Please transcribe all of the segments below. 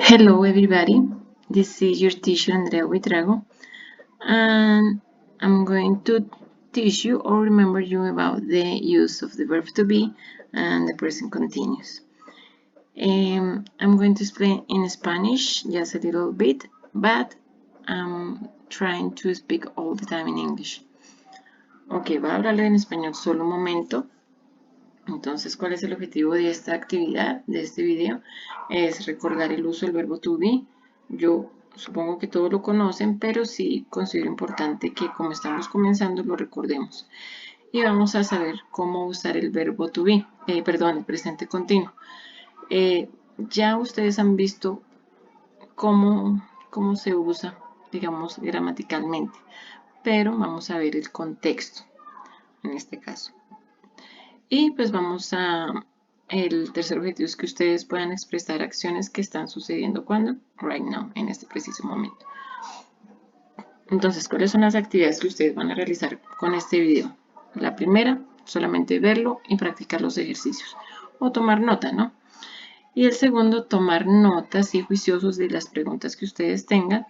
Hello everybody, this is your teacher Andrea Buitrago, and I'm going to teach you or remember you about the use of the verb to be and the present continuous. I'm going to explain in Spanish just a little bit, but I'm trying to speak all the time in English. Ok, voy a hablarle en español solo un momento. Entonces, ¿cuál es el objetivo de esta actividad, de este video? Es recordar el uso del verbo to be. Yo supongo que todos lo conocen, pero sí considero importante que como estamos comenzando lo recordemos. Y vamos a saber cómo usar el verbo to be, perdón, el presente continuo. Ya ustedes han visto cómo se usa, digamos, gramaticalmente, pero vamos a ver el contexto en este caso. Y pues vamos a... El tercer objetivo es que ustedes puedan expresar acciones que están sucediendo cuando, right now, en este preciso momento. Entonces, ¿cuáles son las actividades que ustedes van a realizar con este video? La primera, solamente verlo y practicar los ejercicios. O tomar nota, ¿no? Y el segundo, tomar notas y juiciosos de las preguntas que ustedes tengan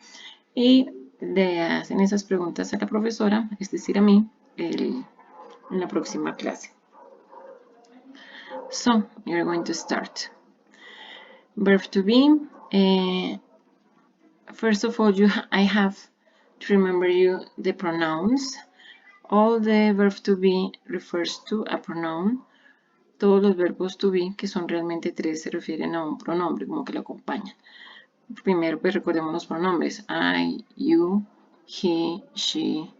y le hacen esas preguntas a la profesora, es decir, a mí, en la próxima clase. So, you're going to start. Verb to be. First of all, I have to remember you the pronouns. All the verb to be refers to a pronoun. Todos los verbos to be, que son realmente tres, se refieren a un pronombre, como que lo acompañan. Primero, pues recordemos los pronombres. I, you, he, she,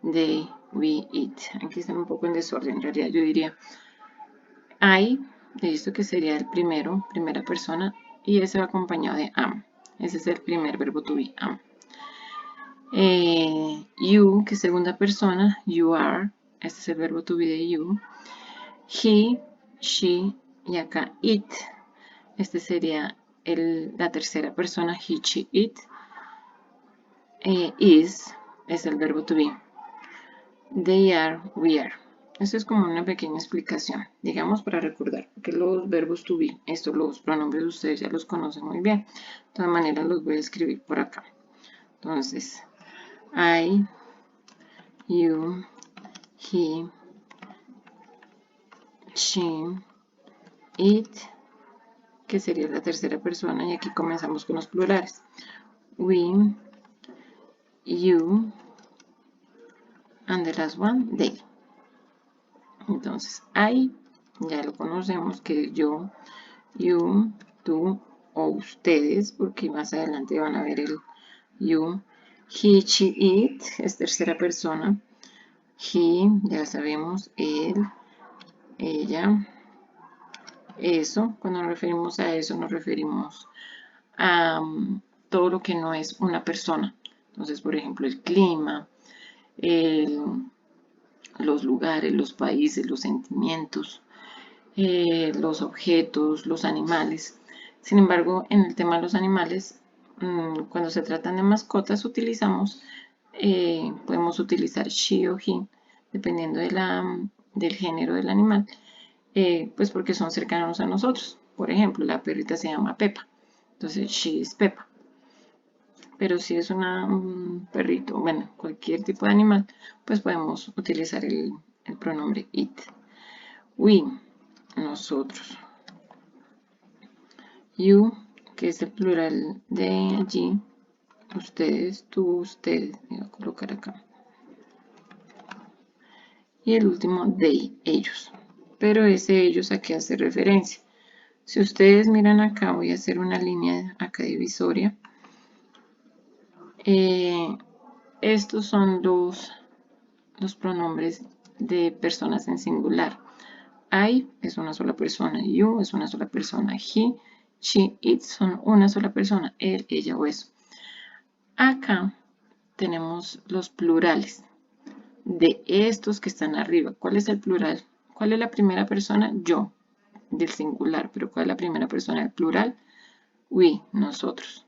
they, we, it. Aquí están un poco en desorden, en realidad yo diría I, de esto que sería el primero, primera persona, y ese va acompañado de am. Ese es el primer verbo to be, am. You, que es segunda persona, you are. Este es el verbo to be de you. He, she, y acá it. Este sería la tercera persona, he, she, it. Is es el verbo to be. They are, we are. Esto es como una pequeña explicación, digamos, para recordar que los verbos to be, estos los pronombres ustedes ya los conocen muy bien. De todas maneras los voy a escribir por acá. Entonces, I, you, he, she, it, que sería la tercera persona, y aquí comenzamos con los plurales. We, you, and the last one, they. Entonces, I, ya lo conocemos, que es yo, you, tú o ustedes, porque más adelante van a ver el you. He, she, it, es tercera persona. He, ya sabemos, él, ella. Eso, cuando nos referimos a eso, nos referimos a todo lo que no es una persona. Entonces, por ejemplo, el clima, los lugares, los países, los sentimientos, los objetos, los animales. Sin embargo, en el tema de los animales, cuando se tratan de mascotas, podemos utilizar she o he, dependiendo del género del animal, pues porque son cercanos a nosotros. Por ejemplo, la perrita se llama Pepa, entonces she is Pepa. Pero si es un perrito, bueno, cualquier tipo de animal, pues podemos utilizar el pronombre it. We, nosotros. You, que es el plural de allí, ustedes, tú, ustedes, voy a colocar acá. Y el último, they, ellos. Pero ese ellos a qué hace referencia. Si ustedes miran acá, voy a hacer una línea acá divisoria. Estos son los pronombres de personas en singular. I es una sola persona, you es una sola persona, he, she, it son una sola persona, él, ella o eso. Acá tenemos los plurales de estos que están arriba. ¿Cuál es el plural? ¿Cuál es la primera persona? Yo, del singular. Pero ¿cuál es la primera persona del plural? We, nosotros.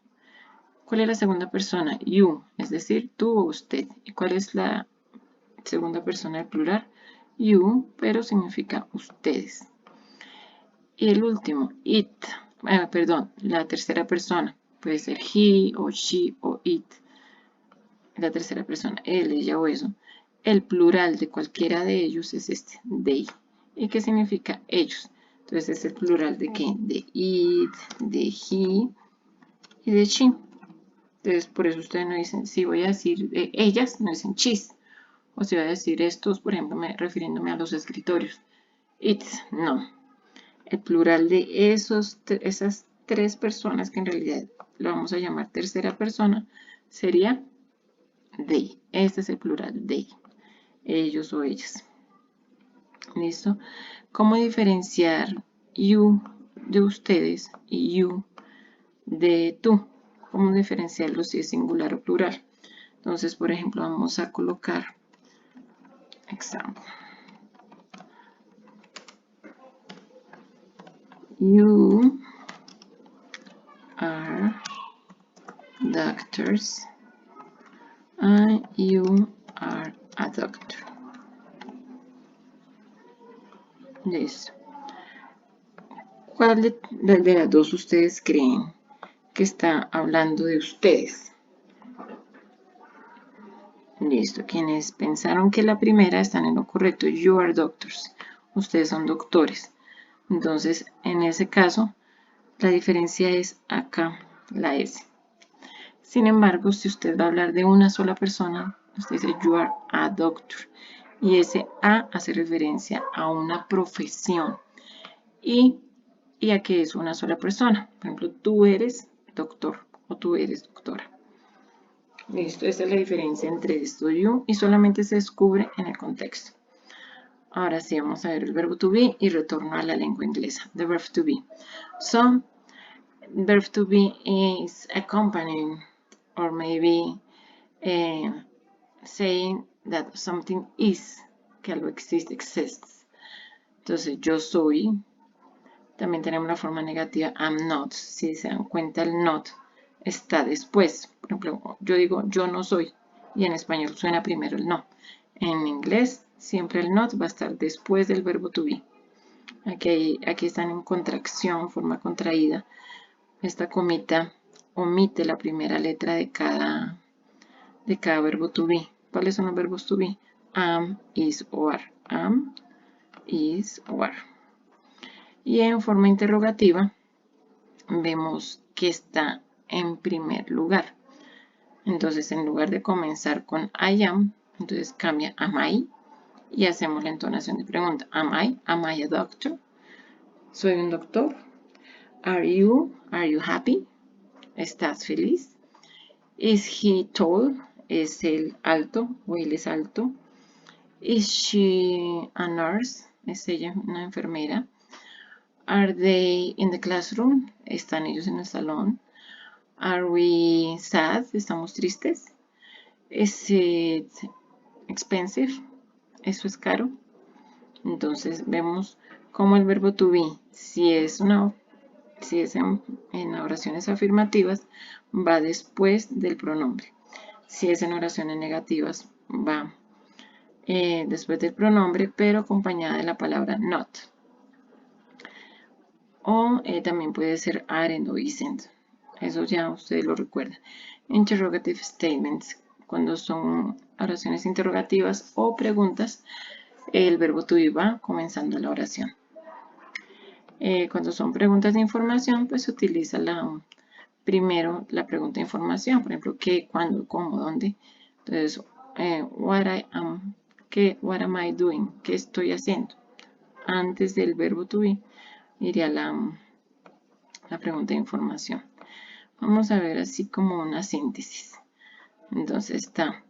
¿Cuál es la segunda persona? You, es decir, tú o usted. ¿Y cuál es la segunda persona del plural? You, pero significa ustedes. Y el último, it. perdón, la tercera persona. Puede ser he o she o it. La tercera persona, él, ella o eso. El plural de cualquiera de ellos es este, they. ¿Y qué significa ellos? Entonces es el plural de ¿qué? De it, de he y de she. Entonces por eso ustedes no dicen, si voy a decir ellas, no dicen she's. O si voy a decir estos, por ejemplo, refiriéndome a los escritorios. It's, no. El plural de esas tres personas, que en realidad lo vamos a llamar tercera persona, sería they. Este es el plural, they. Ellos o ellas. ¿Listo? ¿Cómo diferenciar you de ustedes y you de tú? ¿Cómo diferenciarlo si es singular o plural? Entonces, por ejemplo, vamos a colocar example. You are doctors and you are a doctor. Listo. ¿Cuál de las dos ustedes creen que está hablando de ustedes? Listo. Quienes pensaron que la primera están en lo correcto. You are doctors. Ustedes son doctores. Entonces, en ese caso, la diferencia es acá, la S. Sin embargo, si usted va a hablar de una sola persona, usted dice you are a doctor. Y ese a hace referencia a una profesión. Y a que es una sola persona. Por ejemplo, tú eres doctor o tú eres doctora. Listo, esa es la diferencia entre esto y you y solamente se descubre en el contexto. Ahora sí, vamos a ver el verbo to be y retorno a la lengua inglesa. The verb to be. So, verb to be is accompanying or maybe saying that something is, que algo existe, exists. Entonces, yo soy. También tenemos la forma negativa I'm not. Si se dan cuenta, el not está después. Por ejemplo, yo digo yo no soy y en español suena primero el no. En inglés siempre el not va a estar después del verbo to be. Aquí están en contracción, forma contraída. Esta comita omite la primera letra de cada verbo to be. ¿Cuáles son los verbos to be? Am, is o are. Am, is o are. Y en forma interrogativa vemos que está en primer lugar. Entonces, en lugar de comenzar con I am, entonces cambia am I y hacemos la entonación de pregunta. Am I? Am I a doctor? ¿Soy un doctor? Are you? Are you happy? ¿Estás feliz? Is he tall? ¿Es él alto o él es alto? Is she a nurse? ¿Es ella una enfermera? Are they in the classroom? ¿Están ellos en el salón? Are we sad? ¿Estamos tristes? Is it expensive? ¿Eso es caro? Entonces vemos cómo el verbo to be, si es en oraciones afirmativas, va después del pronombre. Si es en oraciones negativas, va después del pronombre, pero acompañada de la palabra not. O también puede ser aren't o isn't. Eso ya ustedes lo recuerdan. Interrogative statements. Cuando son oraciones interrogativas o preguntas, el verbo to be va comenzando la oración. Cuando son preguntas de información, pues se utiliza primero la pregunta de información. Por ejemplo, qué, cuándo, cómo, dónde. Entonces, what am I doing? ¿Qué estoy haciendo? Antes del verbo to be iría la pregunta de información. Vamos a ver así como una síntesis. Entonces está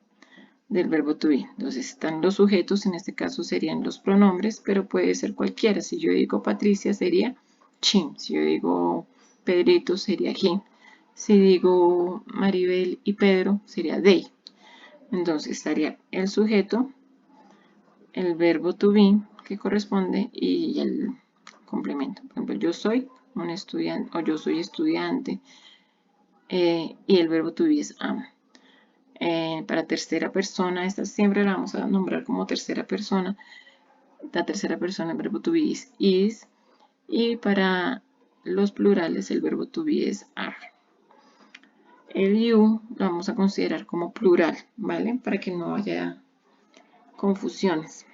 del verbo to be. Entonces están los sujetos, en este caso serían los pronombres, pero puede ser cualquiera. Si yo digo Patricia sería she. Si yo digo Pedrito sería he. Si digo Maribel y Pedro sería they. Entonces estaría el sujeto, el verbo to be que corresponde y el complemento. Por ejemplo, yo soy un estudiante o yo soy estudiante y el verbo to be es am. Para tercera persona, esta siempre la vamos a nombrar como tercera persona. La tercera persona, el verbo to be is. Y para los plurales, el verbo to be es are. El you lo vamos a considerar como plural, ¿vale? Para que no haya confusiones.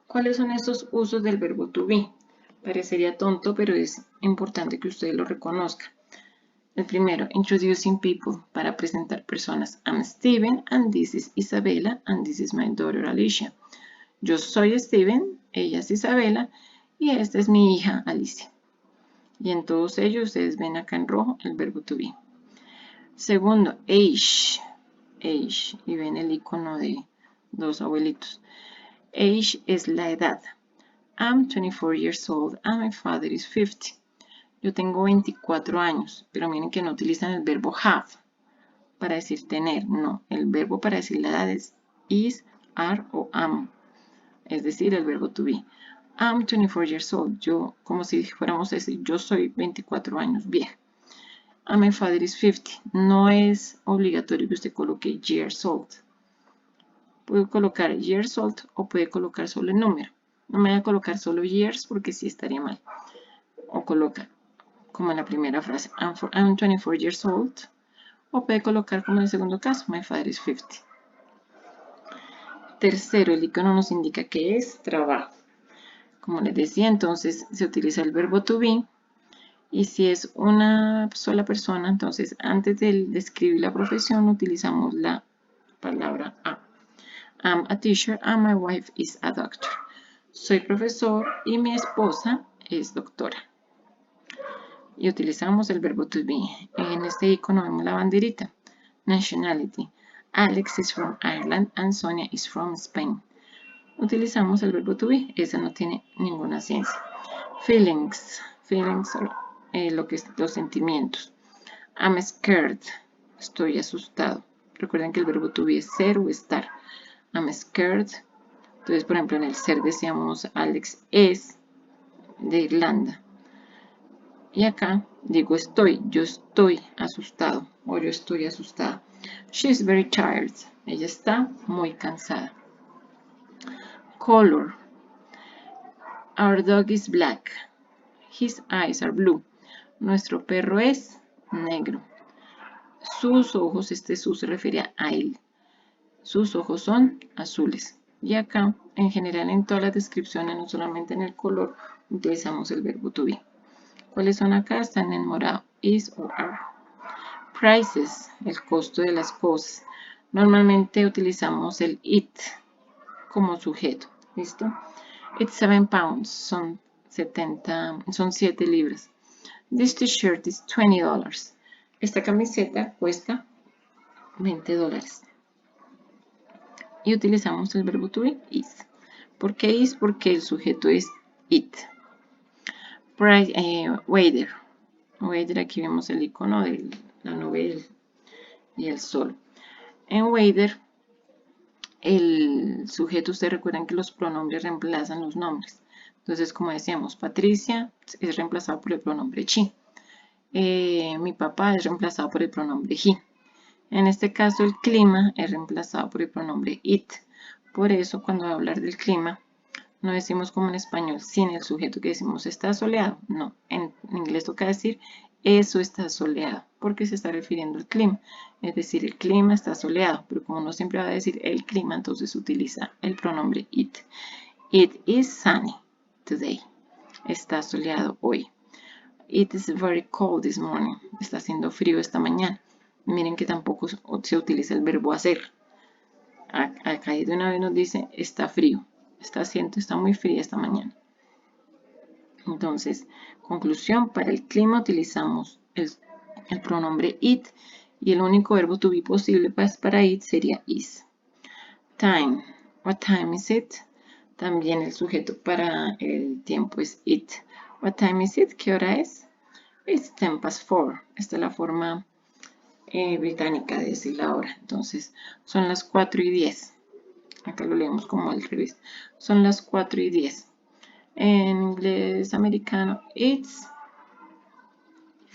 ¿Cuáles son estos usos del verbo to be? Parecería tonto, pero es importante que ustedes lo reconozcan. El primero, introducing people, para presentar personas. I'm Steven, and this is Isabella, and this is my daughter Alicia. Yo soy Steven, ella es Isabela, y esta es mi hija Alicia. Y en todos ellos ustedes ven acá en rojo el verbo to be. Segundo, age, y ven el icono de dos abuelitos. Age es la edad. I'm 24 years old and my father is 50. Yo tengo 24 años, pero miren que no utilizan el verbo have para decir tener, no. El verbo para decir la edad es is, are o am, es decir, el verbo to be. I'm 24 years old, yo, como si fuéramos a decir, yo soy 24 años vieja. And my father is 50, no es obligatorio que usted coloque years old. Puede colocar years old o puede colocar solo el número. No me voy a colocar solo years porque sí estaría mal. O coloca como en la primera frase, I'm 24 years old. O puede colocar como en el segundo caso, my father is 50. Tercero, el icono nos indica que es trabajo. Como les decía, entonces se utiliza el verbo to be. Y si es una sola persona, entonces antes de describir la profesión utilizamos la palabra a. I'm a teacher and my wife is a doctor. Soy profesor y mi esposa es doctora. Y utilizamos el verbo to be. En este icono vemos la banderita. Nationality. Alex is from Ireland and Sonia is from Spain. Utilizamos el verbo to be. Esa no tiene ninguna ciencia. Feelings. Feelings son lo que es los sentimientos. I'm scared. Estoy asustado. Recuerden que el verbo to be es ser o estar. I'm scared. Entonces, por ejemplo, en el ser decíamos Alex es de Irlanda. Y acá digo estoy, yo estoy asustado o yo estoy asustada. She's very tired. Ella está muy cansada. Color. Our dog is black. His eyes are blue. Nuestro perro es negro. Sus ojos, este su se refiere a él. Sus ojos son azules. Y acá, en general, en todas las descripciones, no solamente en el color, utilizamos el verbo to be. ¿Cuáles son acá? Están en morado. Is o are. Prices, el costo de las cosas. Normalmente utilizamos el it como sujeto. ¿Listo? It's 7 pounds. Son 7 libras. This t-shirt is $20. Esta camiseta cuesta $20. Y utilizamos el verbo to be, is. ¿Por qué is? Porque el sujeto es it. Weather. Weather, aquí vemos el icono de la nube y el sol. En weather, el sujeto, ustedes recuerdan que los pronombres reemplazan los nombres. Entonces, como decíamos, Patricia es reemplazado por el pronombre she. Mi papá es reemplazado por el pronombre he. En este caso, el clima es reemplazado por el pronombre it. Por eso, cuando va a hablar del clima, no decimos como en español, sin el sujeto que decimos está soleado. No, en inglés toca decir eso está soleado, porque se está refiriendo al clima. Es decir, el clima está soleado, pero como no siempre va a decir el clima, entonces utiliza el pronombre it. It is sunny today. Está soleado hoy. It is very cold this morning. Está haciendo frío esta mañana. Miren que tampoco se utiliza el verbo hacer. Acá de una vez nos dice está frío. Está muy fría esta mañana. Entonces, conclusión, para el clima utilizamos el pronombre it y el único verbo to be posible para it sería is. Time. What time is it? También el sujeto para el tiempo es it. What time is it? ¿Qué hora es? It's 4:10. Esta es la forma británica de decir la hora. Entonces, son las 4:10. Acá lo leemos como al revés. Son las 4:10. En inglés americano, it's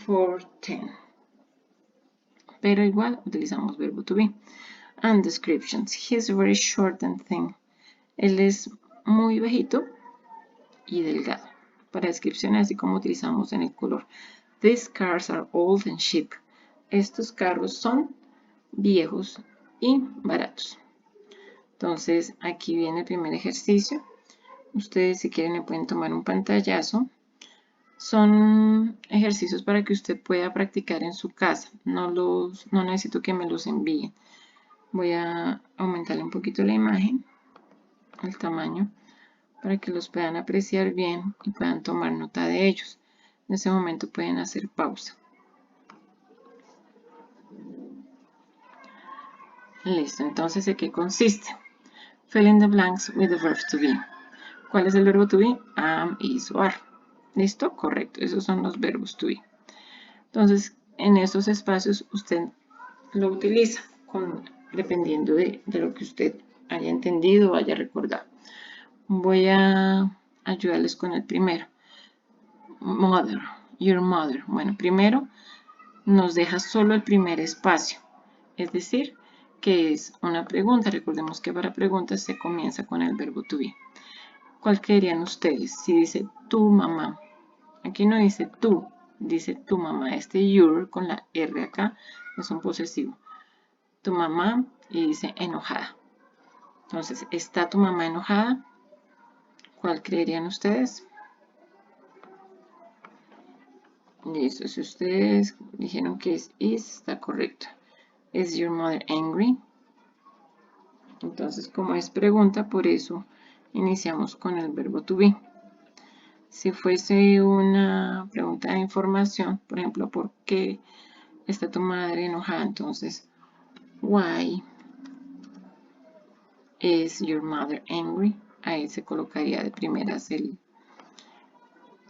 4:10. Pero igual utilizamos verbo to be. And descriptions. He's very short and thin. Él es muy bajito y delgado. para descripciones, así como utilizamos en el color. These cars are old and cheap. Estos carros son viejos y baratos. Entonces, aquí viene el primer ejercicio. Ustedes, si quieren, le pueden tomar un pantallazo. Son ejercicios para que usted pueda practicar en su casa. No necesito que me los envíen. Voy a aumentarle un poquito la imagen, el tamaño, para que los puedan apreciar bien y puedan tomar nota de ellos. En ese momento pueden hacer pausa. Listo, entonces, ¿de qué consiste? Fill in the blanks with the verb to be. ¿Cuál es el verbo to be? Am, is o are. ¿Listo? Correcto, esos son los verbos to be. Entonces, en esos espacios usted lo utiliza dependiendo de lo que usted haya entendido o haya recordado. Voy a ayudarles con el primero. Mother, your mother. Bueno, primero nos deja solo el primer espacio, es decir, que es una pregunta. Recordemos que para preguntas se comienza con el verbo to be. ¿Cuál creerían ustedes? Si dice tu mamá. Aquí no dice tú, dice tu mamá. Este your con la R acá es un posesivo. Tu mamá y dice enojada. Entonces, ¿está tu mamá enojada? ¿Cuál creerían ustedes? Listo, si ustedes dijeron que es is, está correcto. ¿Is your mother angry? Entonces, como es pregunta, por eso iniciamos con el verbo to be. Si fuese una pregunta de información, por ejemplo, ¿por qué está tu madre enojada? Entonces, why is your mother angry? Ahí se colocaría de primeras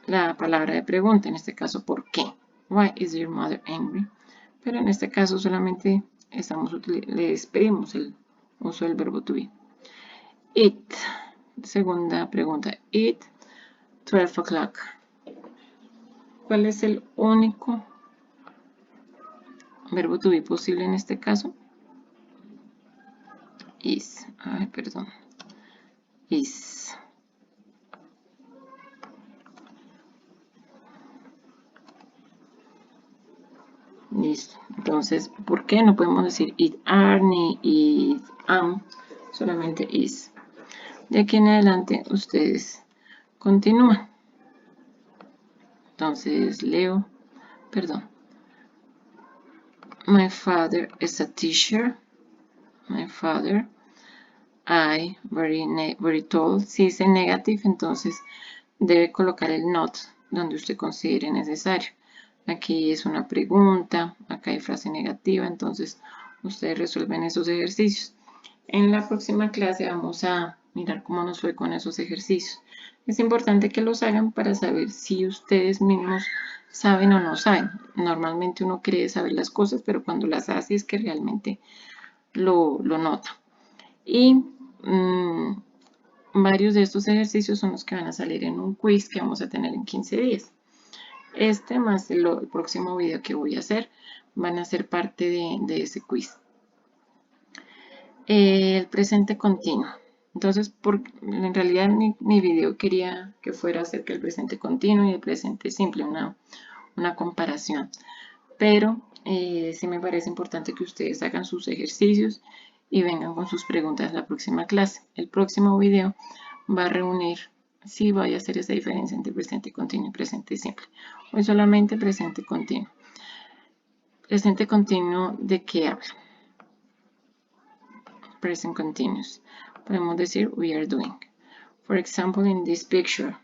la palabra de pregunta, en este caso, ¿por qué? Why is your mother angry? Pero en este caso solamente les pedimos el uso del verbo to be. It, segunda pregunta, it 12 o'clock. ¿Cuál es el único verbo to be posible en este caso? Is. Ay, perdón. Is. Listo. Entonces, ¿por qué no podemos decir it are ni it am? Solamente is. De aquí en adelante, ustedes continúan. Entonces, leo. Perdón. My father is a teacher. My father. I, very tall. Si dice negative, entonces debe colocar el not donde usted considere necesario. Aquí es una pregunta, acá hay frase negativa, entonces ustedes resuelven esos ejercicios. En la próxima clase vamos a mirar cómo nos fue con esos ejercicios. Es importante que los hagan para saber si ustedes mismos saben o no saben. Normalmente uno cree saber las cosas, pero cuando las hace es que realmente lo nota. Y varios de estos ejercicios son los que van a salir en un quiz que vamos a tener en 15 días. Este más el próximo video que voy a hacer van a ser parte de ese quiz. El presente continuo. Entonces, en realidad mi video quería que fuera acerca del presente continuo y el presente simple, una comparación. Pero sí me parece importante que ustedes hagan sus ejercicios y vengan con sus preguntas la próxima clase. El próximo video va a reunir si voy a hacer esa diferencia entre presente continuo y presente simple. Hoy solamente presente continuo. Presente continuo, ¿de qué habla? Present continuous. Podemos decir we are doing. For example, in this picture,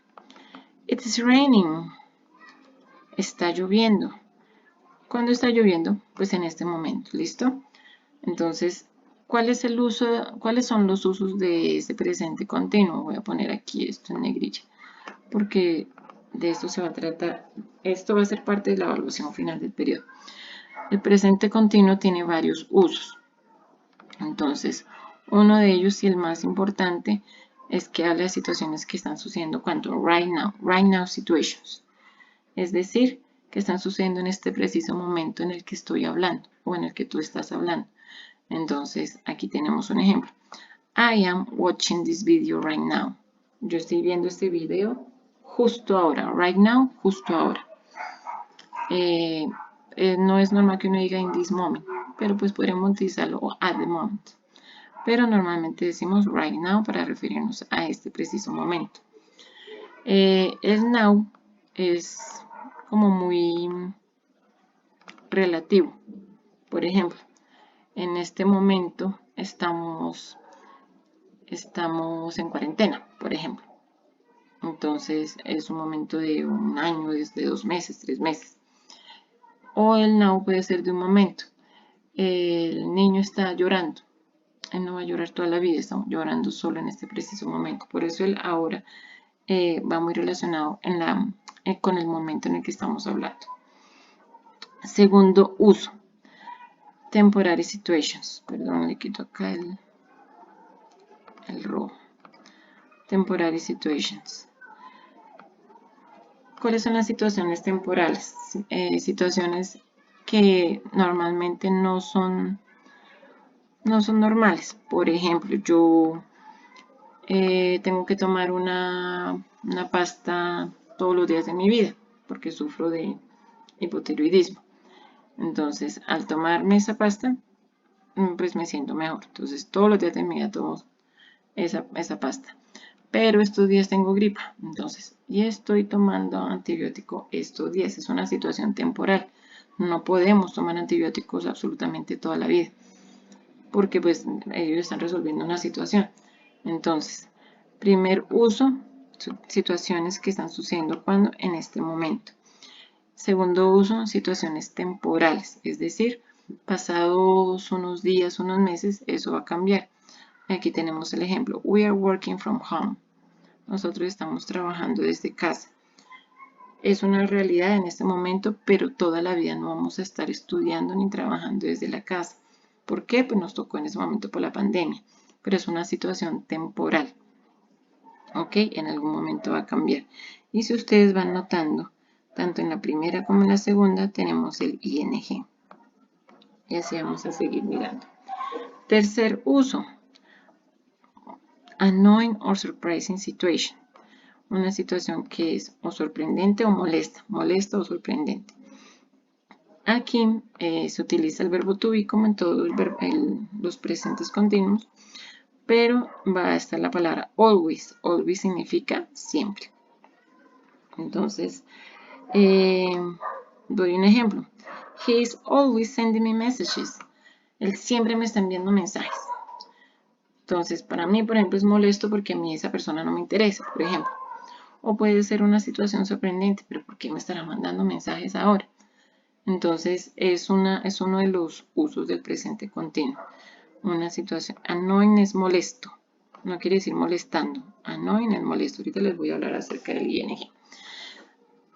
it is raining. Está lloviendo. ¿Cuándo está lloviendo? Pues en este momento, ¿listo? Entonces, ¿cuáles son los usos de este presente continuo? Voy a poner aquí esto en negrilla, porque de esto se va a tratar. Esto va a ser parte de la evaluación final del periodo. El presente continuo tiene varios usos. Entonces, uno de ellos y el más importante es que habla de situaciones que están sucediendo cuando right now situations. Es decir, que están sucediendo en este preciso momento en el que estoy hablando o en el que tú estás hablando. Entonces, aquí tenemos un ejemplo. I am watching this video right now. Yo estoy viendo este video justo ahora. Right now, justo ahora. No es normal que uno diga in this moment, pero pues podríamos utilizarlo at the moment. Pero normalmente decimos right now para referirnos a este preciso momento. El now es como muy relativo. Por ejemplo, en este momento estamos en cuarentena, por ejemplo. Entonces es un momento de un año, de 2 meses, 3 meses. O el now puede ser de un momento. El niño está llorando. Él no va a llorar toda la vida, está llorando solo en este preciso momento. Por eso el ahora va muy relacionado con el momento en el que estamos hablando. Segundo uso. Temporary situations. Perdón, le quito acá el rojo. Temporary situations. ¿Cuáles son las situaciones temporales? Situaciones que normalmente no son normales. Por ejemplo, yo tengo que tomar una pasta todos los días de mi vida porque sufro de hipotiroidismo. Entonces, al tomarme esa pasta, pues me siento mejor. Entonces, todos los días de mi vida tomo esa pasta. Pero estos días tengo gripa, entonces, y estoy tomando antibiótico estos días. Es una situación temporal. No podemos tomar antibióticos absolutamente toda la vida, porque pues ellos están resolviendo una situación. Entonces, primer uso, situaciones que están sucediendo cuando en este momento. Segundo uso, situaciones temporales, es decir, pasados unos días, unos meses, eso va a cambiar. Aquí tenemos el ejemplo, we are working from home. Nosotros estamos trabajando desde casa. Es una realidad en este momento, pero toda la vida no vamos a estar estudiando ni trabajando desde la casa. ¿Por qué? Pues nos tocó en ese momento por la pandemia, pero es una situación temporal. ¿Ok? En algún momento va a cambiar. Y si ustedes van notando, tanto en la primera como en la segunda tenemos el ing. Y así vamos a seguir mirando. Tercer uso. Annoying or surprising situation. Una situación que es o sorprendente o molesta o sorprendente. Aquí se utiliza el verbo to be como en todos los presentes continuos, pero va a estar la palabra always. Always significa siempre. Entonces, doy un ejemplo. He is always sending me messages. Él siempre me está enviando mensajes. Entonces, para mí, por ejemplo, es molesto porque a mí esa persona no me interesa, por ejemplo. O puede ser una situación sorprendente, pero ¿por qué me estará mandando mensajes ahora? Entonces, es uno de los usos del presente continuo. Una situación, annoying es molesto, no quiere decir molestando. Annoying es molesto. Ahorita les voy a hablar acerca del ing.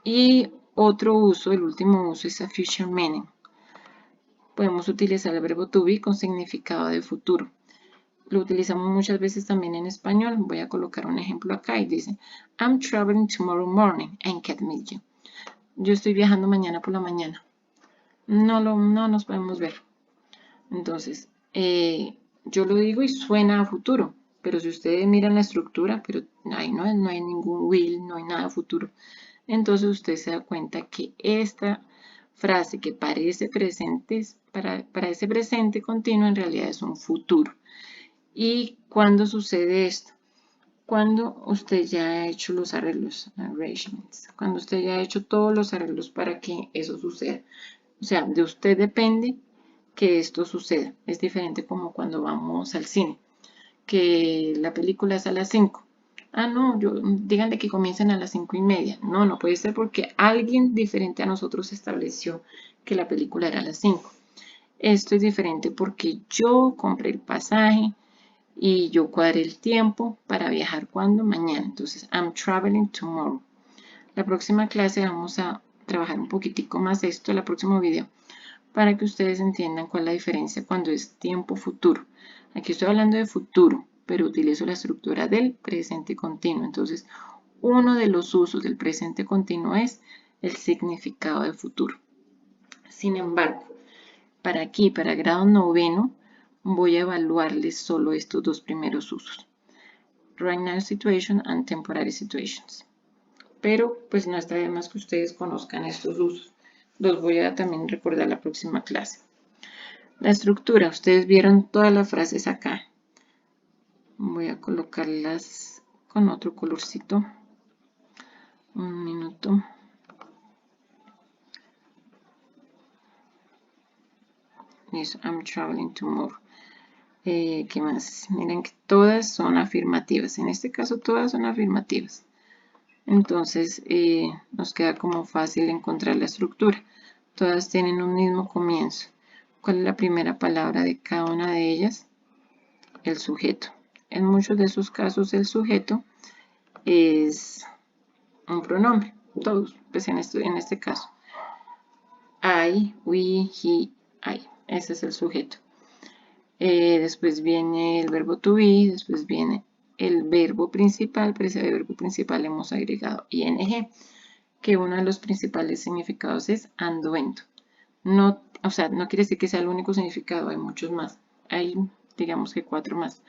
Y otro uso, el último uso, es a future meaning. Podemos utilizar el verbo to be con significado de futuro. Lo utilizamos muchas veces también en español. Voy a colocar un ejemplo acá y dice, I'm traveling tomorrow morning and can't meet you. Yo estoy viajando mañana por la mañana. No nos podemos ver. Entonces, yo lo digo y suena a futuro. Pero si ustedes miran la estructura, pero ahí no hay ningún will, no hay nada futuro. Entonces usted se da cuenta que esta frase que parece presente, para ese presente continuo en realidad es un futuro. ¿Y cuándo sucede esto? Cuando usted ya ha hecho los arreglos, cuando usted ya ha hecho todos los arreglos para que eso suceda. O sea, de usted depende que esto suceda. Es diferente como cuando vamos al cine, que la película es a las 5. Ah, no, díganle que comiencen a las 5:30. No puede ser porque alguien diferente a nosotros estableció que la película era a las 5. Esto es diferente porque yo compré el pasaje y yo cuadré el tiempo para viajar cuando mañana. Entonces, I'm traveling tomorrow. La próxima clase vamos a trabajar un poquitico más esto, el próximo video, para que ustedes entiendan cuál es la diferencia cuando es tiempo futuro. Aquí estoy hablando de futuro, pero utilizo la estructura del presente continuo. Entonces, uno de los usos del presente continuo es el significado de futuro. Sin embargo, para grado noveno, voy a evaluarles solo estos dos primeros usos. Right now situation and temporary situations. pero pues no está de más que ustedes conozcan estos usos. Los voy a también recordar la próxima clase. La estructura, ustedes vieron todas las frases acá. Voy a colocarlas con otro colorcito. Un minuto. Yes, I'm traveling tomorrow. ¿Qué más? Miren que todas son afirmativas. En este caso todas son afirmativas. Entonces nos queda como fácil encontrar la estructura. Todas tienen un mismo comienzo. ¿Cuál es la primera palabra de cada una de ellas? El sujeto. En muchos de esos casos el sujeto es un pronombre. Todos, pues en este caso. I, we, he, I. Ese es el sujeto. Después viene el verbo to be, después viene el verbo principal, pero ese verbo principal hemos agregado ing, que uno de los principales significados es anduento. No, o sea, no quiere decir que sea el único significado, hay muchos más. Hay, digamos que 4 más.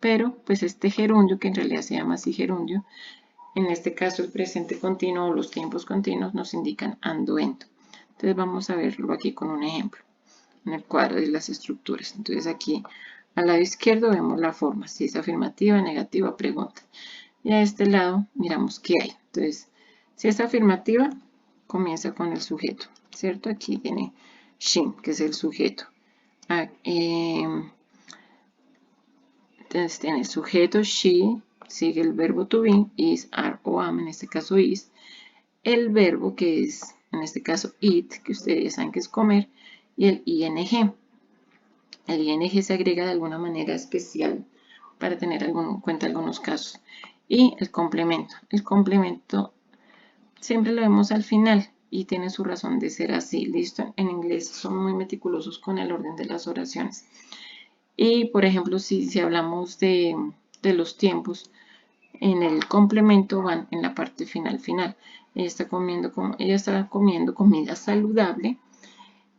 Pero, pues este gerundio, que en realidad se llama así gerundio, en este caso el presente continuo o los tiempos continuos nos indican anduento. Entonces vamos a verlo aquí con un ejemplo, en el cuadro de las estructuras. Entonces aquí al lado izquierdo vemos la forma, si es afirmativa, negativa, pregunta. Y a este lado miramos qué hay. Entonces, si es afirmativa, comienza con el sujeto, ¿cierto? Aquí tiene she, que es el sujeto. Entonces tiene el sujeto she, sigue el verbo to be, is, are o am, en este caso is. El verbo que es, en este caso eat, que ustedes saben que es comer, y el ing. El ing se agrega de alguna manera especial para tener en cuenta algunos casos. Y el complemento. El complemento siempre lo vemos al final y tiene su razón de ser así. ¿Listo? En inglés son muy meticulosos con el orden de las oraciones. Y, por ejemplo, si hablamos de los tiempos, en el complemento van en la parte final. Ella está comiendo comida saludable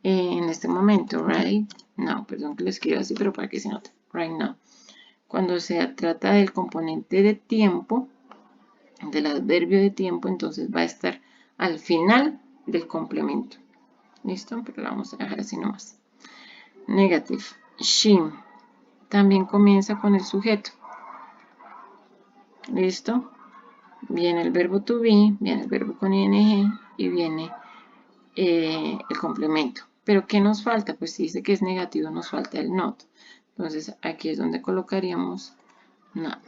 en este momento, right now. Perdón que lo escriba así, pero para que se note. Right now. Cuando se trata del componente de tiempo, del adverbio de tiempo, entonces va a estar al final del complemento. ¿Listo? Pero lo vamos a dejar así nomás. Negative. She también comienza con el sujeto. ¿Listo? Viene el verbo to be, viene el verbo con ing y viene el complemento. ¿Pero qué nos falta? Pues si dice que es negativo, nos falta el not. Entonces aquí es donde colocaríamos not.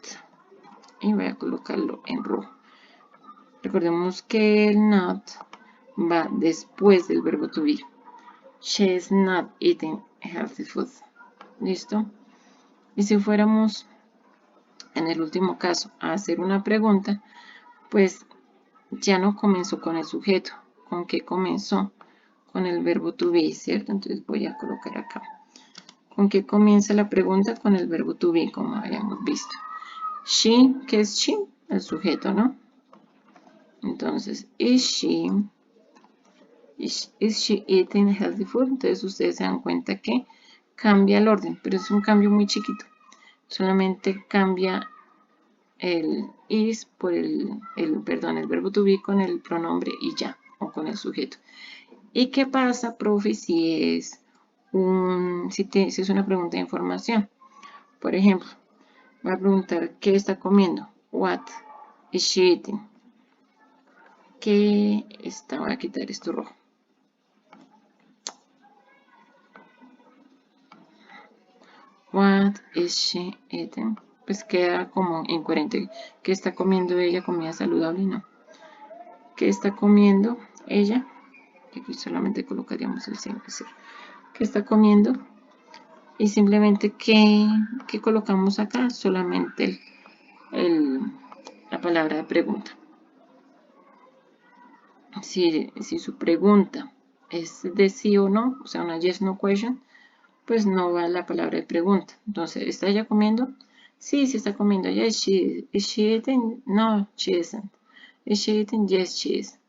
Y voy a colocarlo en rojo. Recordemos que el not va después del verbo to be. She is not eating healthy food. ¿Listo? Y si fuéramos en el último caso a hacer una pregunta, pues ya no comenzó con el sujeto. ¿Con qué comenzó? Con el verbo to be, ¿cierto? Entonces voy a colocar acá. ¿Con qué comienza la pregunta? Con el verbo to be, como habíamos visto. She, ¿qué es she? El sujeto, ¿no? Entonces, is she eating healthy food? Entonces ustedes se dan cuenta que cambia el orden, pero es un cambio muy chiquito. Solamente cambia el is por el verbo to be con el pronombre y ya, o con el sujeto. ¿Y qué pasa, profe, si es si es una pregunta de información? Por ejemplo, voy a preguntar ¿qué está comiendo? What is she eating? ¿Qué está? Voy a quitar esto rojo. What is she eating? Pues queda como incoherente. ¿Qué está comiendo ella? ¿Comida saludable? No. ¿Qué está comiendo ella? Aquí solamente colocaríamos el signo. ¿Qué está comiendo? Y simplemente ¿qué colocamos acá? Solamente la palabra de pregunta. Si su pregunta es de sí o no, o sea, una yes no question, pues no va la palabra de pregunta. Entonces, ¿está ella comiendo? Sí, sí está comiendo. Yes, she is. Is she eating? No, she isn't. Is she eating? Yes, she is.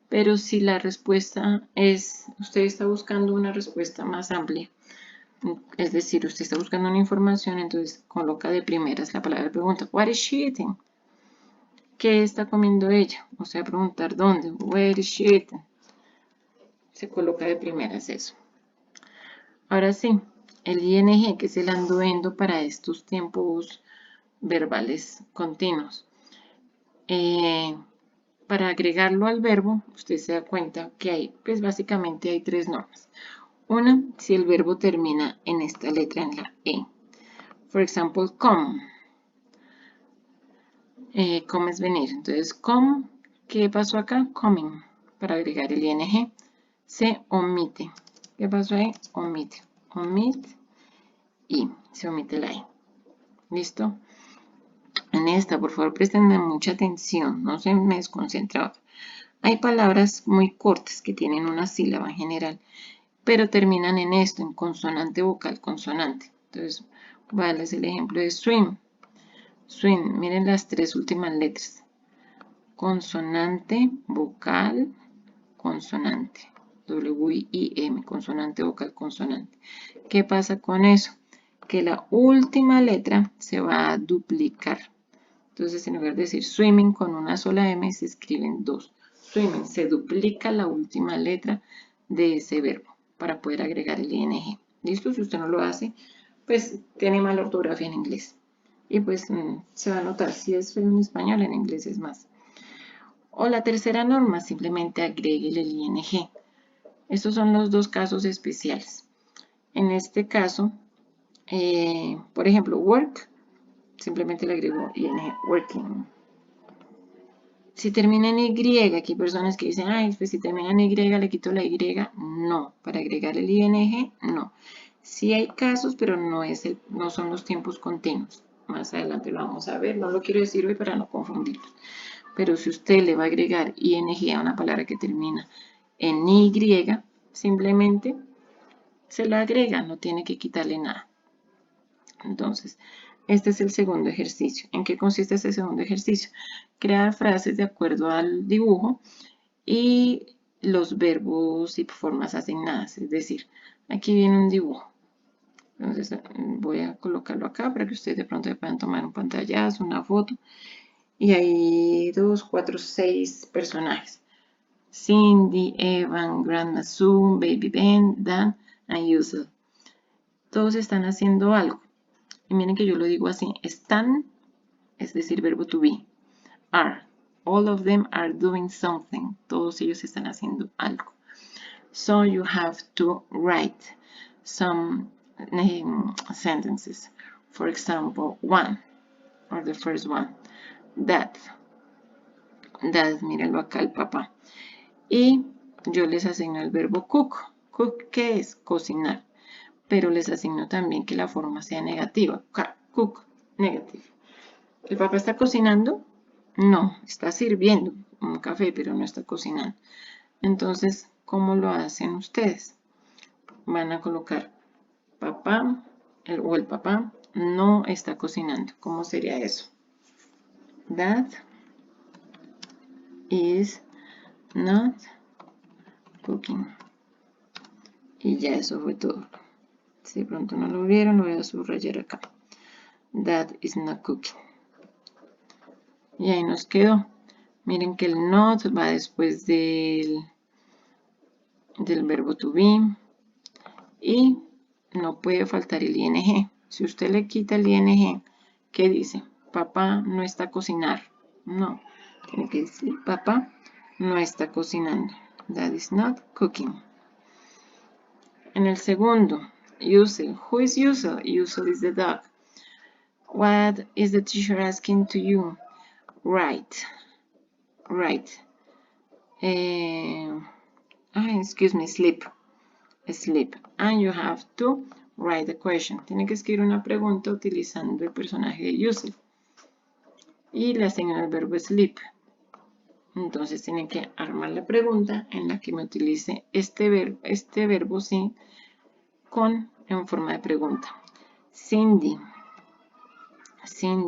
Pero si la respuesta es, usted está buscando una respuesta más amplia, es decir, usted está buscando una información, entonces coloca de primeras la palabra de pregunta. What is she eating? ¿Qué está comiendo ella? O sea, preguntar dónde. Where is she eating? Se coloca de primeras eso. Ahora sí, el ing, que es el ando para estos tiempos verbales continuos. Para agregarlo al verbo, usted se da cuenta que hay, pues básicamente hay tres normas. Una, si el verbo termina en esta letra, en la E. For example, come. Come es venir. Entonces, come, ¿qué pasó acá? Coming. Para agregar el ing, se omite. ¿Qué pasó ahí? Omite. Omite y se omite la E. ¿Listo? En esta, por favor, prestenme mucha atención, no se me desconcentra. Hay palabras muy cortas que tienen una sílaba en general, pero terminan en esto, en consonante, vocal, consonante. Entonces, voy a darles el ejemplo de swim. Swim, miren las tres últimas letras. Consonante, vocal, consonante. W-I-M, consonante, vocal, consonante. ¿Qué pasa con eso? Que la última letra se va a duplicar. Entonces, en lugar de decir swimming con una sola M, se escriben dos. Swimming, se duplica la última letra de ese verbo para poder agregar el ing. ¿Listo? Si usted no lo hace, pues tiene mala ortografía en inglés. Y pues se va a notar, si es feo en español, en inglés es más. O la tercera norma, simplemente agregue el ing. Estos son los dos casos especiales. En este caso, por ejemplo, work, simplemente le agrego ing, working. Si termina en Y, aquí hay personas que dicen, ay, pues si termina en Y le quito la Y. No, para agregar el ing, no. Sí hay casos, pero no son los tiempos continuos. Más adelante lo vamos a ver, no lo quiero decir hoy para no confundirlos. Pero si usted le va a agregar ing a una palabra que termina en Y, simplemente se la agrega, no tiene que quitarle nada. Entonces, este es el segundo ejercicio. ¿En qué consiste este segundo ejercicio? Crear frases de acuerdo al dibujo y los verbos y formas asignadas. Es decir, aquí viene un dibujo. Entonces, voy a colocarlo acá para que ustedes de pronto puedan tomar un pantallazo, una foto. Y hay 2, 4, 6 personajes. Cindy, Evan, Grandma Sue, Baby Ben, Dan, and Yusel. Todos están haciendo algo. Y miren que yo lo digo así. Están, es decir, verbo to be. Are. All of them are doing something. Todos ellos están haciendo algo. So you have to write some sentences. For example, one, or the first one. Dad. Dad, mírenlo acá el papá. Y yo les asigno el verbo cook. Cook, ¿qué es? Cocinar. Pero les asigno también que la forma sea negativa. Cook, negative. ¿El papá está cocinando? No, está sirviendo un café, pero no está cocinando. Entonces, ¿cómo lo hacen ustedes? Van a colocar papá, el papá no está cocinando. ¿Cómo sería eso? Dad is not cooking. Y ya eso fue todo. Si de pronto no lo vieron, lo voy a subrayar acá. That is not cooking. Y ahí nos quedó. Miren que el not va después del verbo to be. Y no puede faltar el ing. Si usted le quita el ing, ¿qué dice? Papá no está cocinando. No. Tiene que decir papá no está cocinando. That is not cooking. En el segundo, Yusel. Who is Yusel? Yusel is the dog. What is the teacher asking to you? Right. Right. Excuse me, sleep. Sleep. And you have to write the question. Tiene que escribir una pregunta utilizando el personaje de Yusel. Y le asigno el verbo sleep. Entonces tienen que armar la pregunta en la que me utilice este verbo sí en forma de pregunta. Cindy,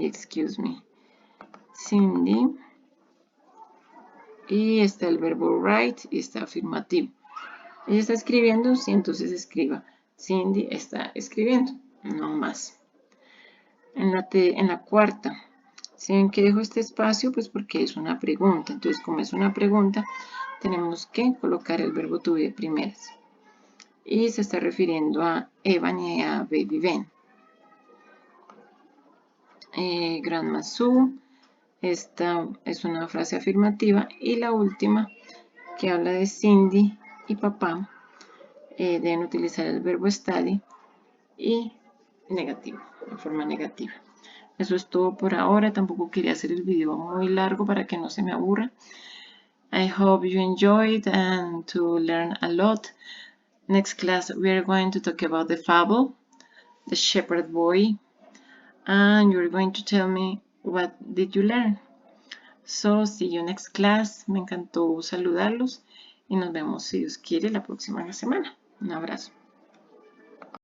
excuse me. Cindy. Y está el verbo write y está afirmativo. Ella está escribiendo, sí, entonces escriba. Cindy está escribiendo, no más. En la cuarta, Si ven que dejo este espacio, pues porque es una pregunta. Entonces, como es una pregunta, tenemos que colocar el verbo to be de primeras. Y se está refiriendo a Evan y a Baby Ben. Grandma Sue. Esta es una frase afirmativa. Y la última, que habla de Cindy y papá, deben utilizar el verbo study y negativo, de forma negativa. Eso es todo por ahora. Tampoco quería hacer el video muy largo para que no se me aburra. I hope you enjoyed and to learn a lot. Next class we are going to talk about the fable, The Shepherd Boy, and you're going to tell me what did you learn. So, see you next class. Me encantó saludarlos y nos vemos, si Dios quiere, la próxima semana. Un abrazo.